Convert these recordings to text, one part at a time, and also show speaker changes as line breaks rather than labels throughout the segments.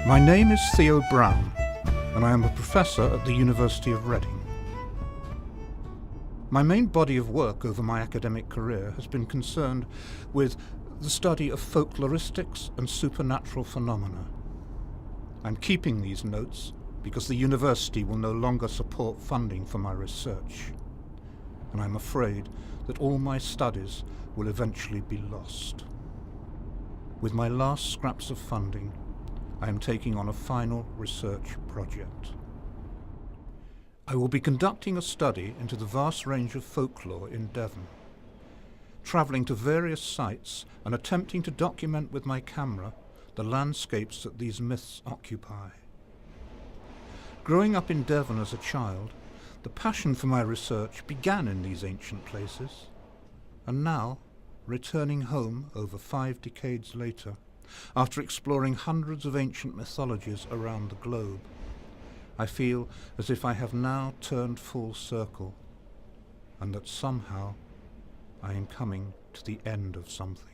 My name is Theo Brown, and I am a professor at the University of Reading. My main body of work over my academic career has been concerned with the study of folkloristics and supernatural phenomena. I'm keeping these notes because the university will no longer support funding for my research, and I'm afraid that all my studies will eventually be lost. With my last scraps of funding, I am taking on a final research project. I will be conducting a study into the vast range of folklore in Devon, travelling to various sites and attempting to document with my camera the landscapes that these myths occupy. Growing up in Devon as a child, the passion for my research began in these ancient places, and now, returning home over 5 decades later, after exploring hundreds of ancient mythologies around the globe, I feel as if I have now turned full circle, and that somehow I am coming to the end of something.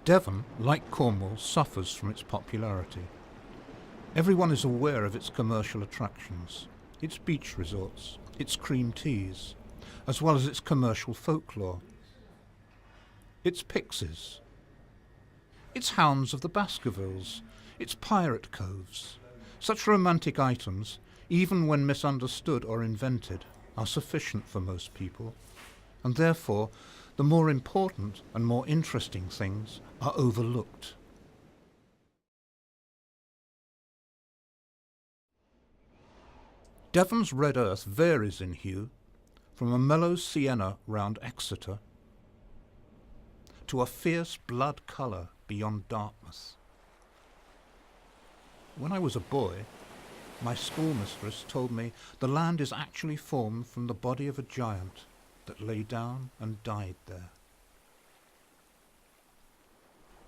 Devon, like Cornwall, suffers from its popularity. Everyone is aware of its commercial attractions, its beach resorts, its cream teas, as well as its commercial folklore, its pixies, its hounds of the Baskervilles, its pirate coves. Such romantic items, even when misunderstood or invented, are sufficient for most people, and therefore the more important and more interesting things are overlooked. Devon's red earth varies in hue, from a mellow sienna round Exeter to a fierce blood colour beyond Dartmouth. When I was a boy, my schoolmistress told me the land is actually formed from the body of a giant that lay down and died there.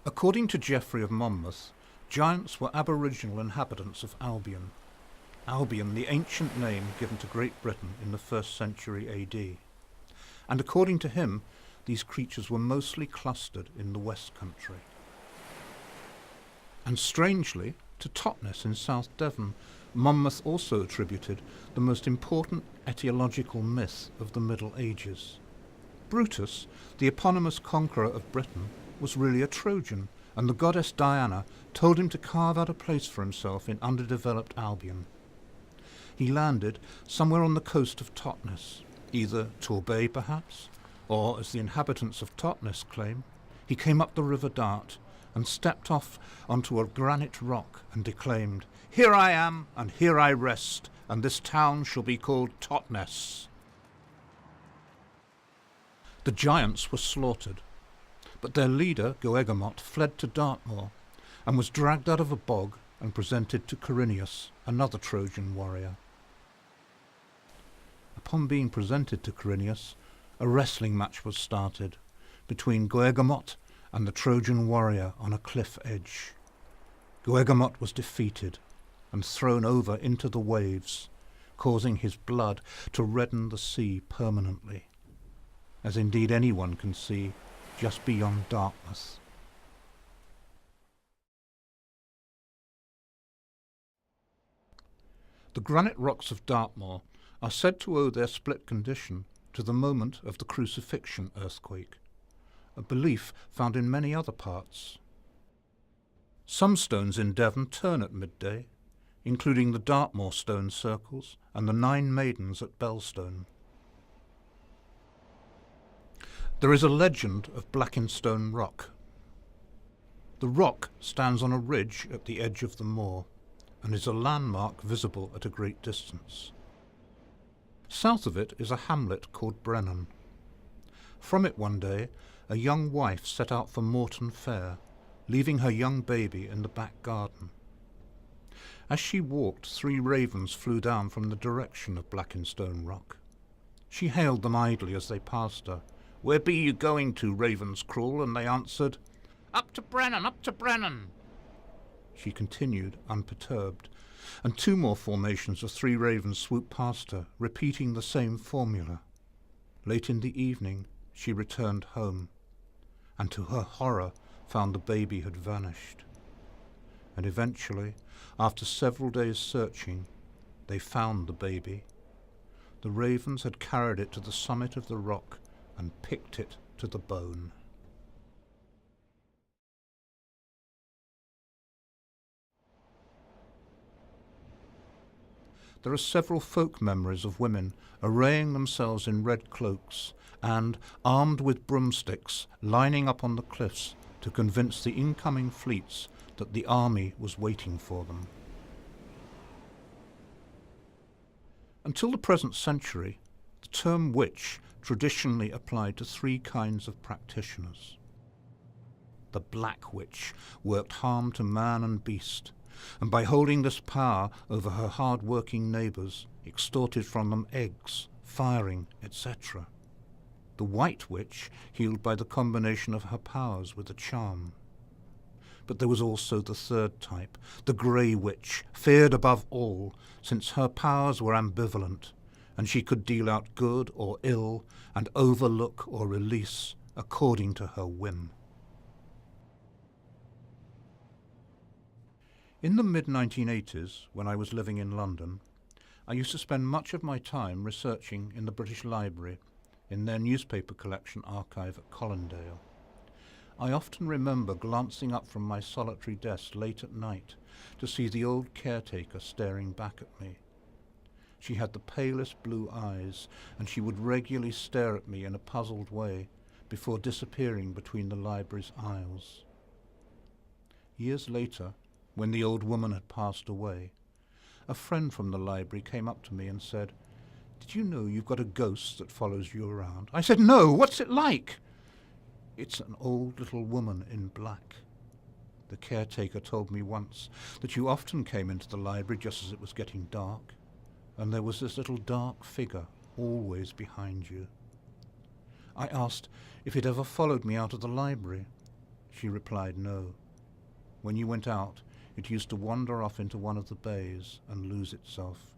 According to Geoffrey of Monmouth, giants were aboriginal inhabitants of Albion. Albion, the ancient name given to Great Britain in the 1st century AD. And according to him, these creatures were mostly clustered in the West Country. And strangely, to Totnes in South Devon, Monmouth also attributed the most important etiological myth of the Middle Ages. Brutus, the eponymous conqueror of Britain, was really a Trojan, and the goddess Diana told him to carve out a place for himself in underdeveloped Albion. He landed somewhere on the coast of Totnes, either Torbay perhaps, or, as the inhabitants of Totnes claim, he came up the River Dart and stepped off onto a granite rock and declaimed, "Here I am, and here I rest, and this town shall be called Totnes." The giants were slaughtered, but their leader, Goegamot, fled to Dartmoor and was dragged out of a bog and presented to Corineus, another Trojan warrior. Upon being presented to Corineus, a wrestling match was started between Goegamot and the Trojan warrior on a cliff edge. Goegamot was defeated and thrown over into the waves, causing his blood to redden the sea permanently, as indeed anyone can see just beyond Dartmouth. The granite rocks of Dartmoor are said to owe their split condition to the moment of the crucifixion earthquake, a belief found in many other parts. Some stones in Devon turn at midday, including the Dartmoor stone circles and the 9 maidens at Bellstone. There is a legend of Blackenstone Rock. The rock stands on a ridge at the edge of the moor and is a landmark visible at a great distance. South of it is a hamlet called Brennan. From it one day, a young wife set out for Morton Fair, leaving her young baby in the back garden. As she walked, 3 ravens flew down from the direction of Blackenstone Rock. She hailed them idly as they passed her. "Where be you going to, ravens cruel?" And they answered, "Up to Brennan, up to Brennan." She continued, unperturbed, and 2 more formations of 3 ravens swooped past her, repeating the same formula. Late in the evening, she returned home, and to her horror found the baby had vanished. And eventually, after several days searching, they found the baby. The ravens had carried it to the summit of the rock and picked it to the bone. There are several folk memories of women arraying themselves in red cloaks and, armed with broomsticks, lining up on the cliffs to convince the incoming fleets that the army was waiting for them. Until the present century, the term witch traditionally applied to three kinds of practitioners. The Black Witch worked harm to man and beast, and by holding this power over her hard-working neighbours, extorted from them eggs, firing, etc. The White Witch healed by the combination of her powers with a charm. But there was also the third type, the Grey Witch, feared above all, since her powers were ambivalent, and she could deal out good or ill, and overlook or release according to her whim. In the mid-1980s, when I was living in London, I used to spend much of my time researching in the British Library, in their newspaper collection archive at Hallandale. I often remember glancing up from my solitary desk late at night to see the old caretaker staring back at me. She had the palest blue eyes, and she would regularly stare at me in a puzzled way before disappearing between the library's aisles. Years later, when the old woman had passed away, a friend from the library came up to me and said, "Did you know you've got a ghost that follows you around?" I said, "No, what's it like?" "It's an old little woman in black. The caretaker told me once that you often came into the library just as it was getting dark, and there was this little dark figure always behind you." I asked if it ever followed me out of the library. She replied, "No. When you went out, it used to wander off into one of the bays and lose itself."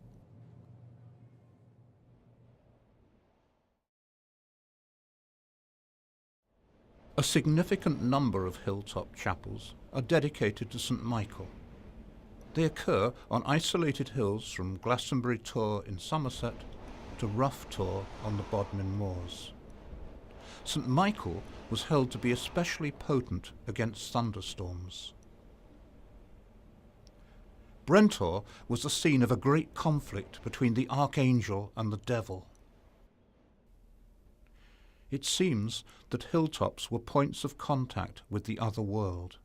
A significant number of hilltop chapels are dedicated to St. Michael. They occur on isolated hills from Glastonbury Tor in Somerset to Rough Tor on the Bodmin Moors. St. Michael was held to be especially potent against thunderstorms. Brentor was the scene of a great conflict between the archangel and the devil. It seems that hilltops were points of contact with the other world,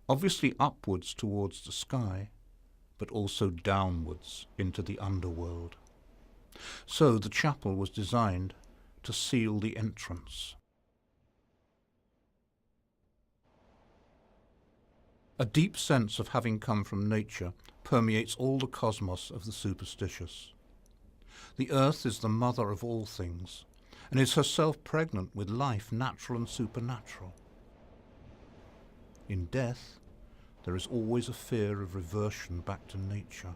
obviously upwards towards the sky, but also downwards into the underworld. So the chapel was designed to seal the entrance. A deep sense of having come from nature permeates all the cosmos of the superstitious. The earth is the mother of all things, and is herself pregnant with life, natural and supernatural. In death, there is always a fear of reversion back to nature.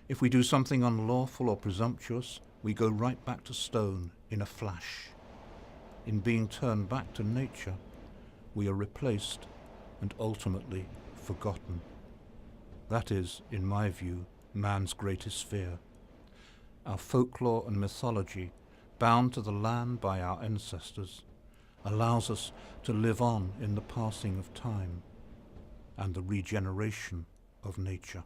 If we do something unlawful or presumptuous, we go right back to stone in a flash. In being turned back to nature, we are replaced and ultimately forgotten. That is, in my view, man's greatest fear. Our folklore and mythology, bound to the land by our ancestors, allows us to live on in the passing of time and the regeneration of nature.